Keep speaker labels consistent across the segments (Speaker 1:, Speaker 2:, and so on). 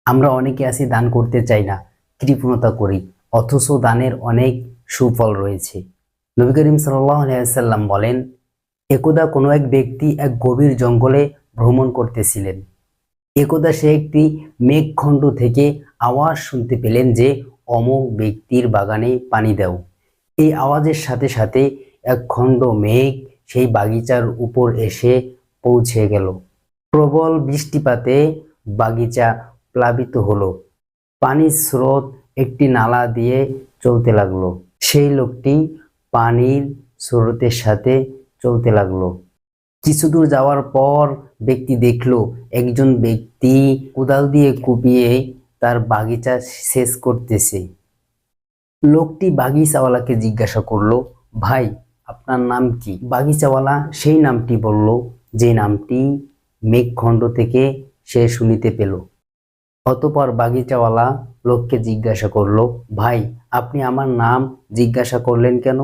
Speaker 1: আমরা অনেকে আছি দান করতে চাই না, কৃপণতা করি, অথচ দানের অনেক সুফল রয়েছে। নবী করিম সাল্লাল্লাহু আলাইহি ওয়াসাল্লাম বলেন, একদা কোনো এক ব্যক্তি এক গভীর জঙ্গলে ভ্রমণ করতেছিলেন। একদা সে একটি মেঘখণ্ড থেকে আওয়াজ শুনতে পেলেন যে অমুক ব্যক্তির বাগানে পানি দাও। এই আওয়াজের সাথে সাথে এক খণ্ড মেঘ সেই বাগিচার উপর এসে পৌঁছে গেল। প্রবল বৃষ্টিপাতে বাগিচা প্লাবিত হলো। পানির স্রোত একটি নালা দিয়ে চলতে লাগলো। সেই লোকটি পানির স্রোতের সাথে চলতে লাগলো। কিছু দূর যাওয়ার পর ব্যক্তি দেখলো একজন ব্যক্তি কোদাল দিয়ে কুপিয়ে তার বাগিচা শেষ করতেছে। লোকটি বাগিচাওয়ালাকে জিজ্ঞাসা করলো, ভাই আপনার নাম কি? বাগিচাওয়ালা সেই নামটি বলল যে নামটি মেঘখণ্ড থেকে সে শুনিতে পেল। অতঃপর বাগিচাওয়ালা লোককে জিজ্ঞাসা করলো, ভাই আপনি আমার নাম জিজ্ঞাসা করলেন কেন?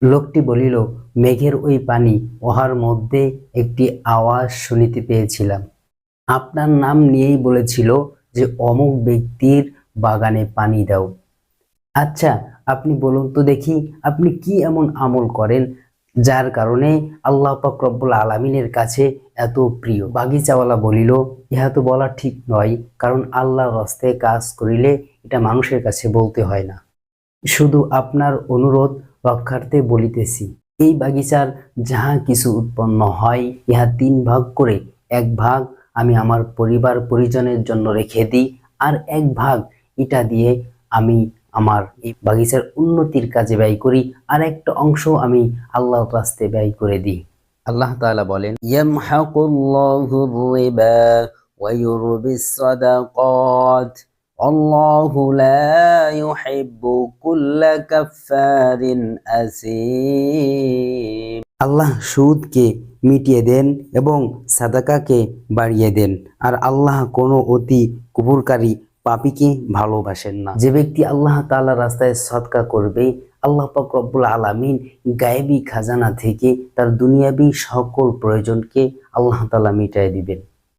Speaker 1: লোকটি বলিল, মেঘের ওই পানি, উহার মধ্যে একটি আওয়াজ শুনিতে পেয়েছিলাম। আপনার নাম নিয়েই বলেছিল যে অমুক ব্যক্তির বাগানে পানি দাও। আচ্ছা আপনি বলুন তো দেখি, আপনি কি এমন আমল করেন যার কারণে আল্লাহ পাক রব্বুল আলামিনের কাছে এত প্রিয়? বাগিচাওয়ালা বলিল, ইহা তো বলা ঠিক নয়, কারণ আল্লাহর রাস্তায় কাজ করিলে এটা মানুষের কাছে বলতে হয় না। শুধু আপনার অনুরোধ রক্ষার্থে বলিতেছি। এই বাগিচার যাহা কিছু উৎপন্ন হয় ইহা 3 ভাগ করে 1 ভাগ আমি আমার পরিবার পরিজনের জন্য রেখে দিই, আর 1 ভাগ এটা দিয়ে আমি আমার এই বাগিচার উন্নতির কাজে ব্যয় করি, আর একটা অংশ আমি আল্লাহর রাস্তায় ব্যয় করে দিই। আল্লাহ তাআলা বলেন, ইয়ামহাকুল্লাহুর রিবা ওয়া ইউরবিস সাদাকাত আল্লাহু লা ইউহিব্বু কুল্লা কাফফারিন আসীম। আল্লাহ সুদকে মিটিয়ে দেন এবং সাদাকাকে বাড়িয়ে দেন, আর আল্লাহ কোনো অতি কুফরকারী পাপীকে ভালোবাসেন না। যে ব্যক্তি আল্লাহ তাআলার রাস্তায় সদকা করবে, আল্লাহ পাক রব্বুল আলামিন গায়েবী খাজানা থেকে তার দুনিয়াবী সকল প্রয়োজনকে আল্লাহ তাআলা মিটায়ে দিবেন।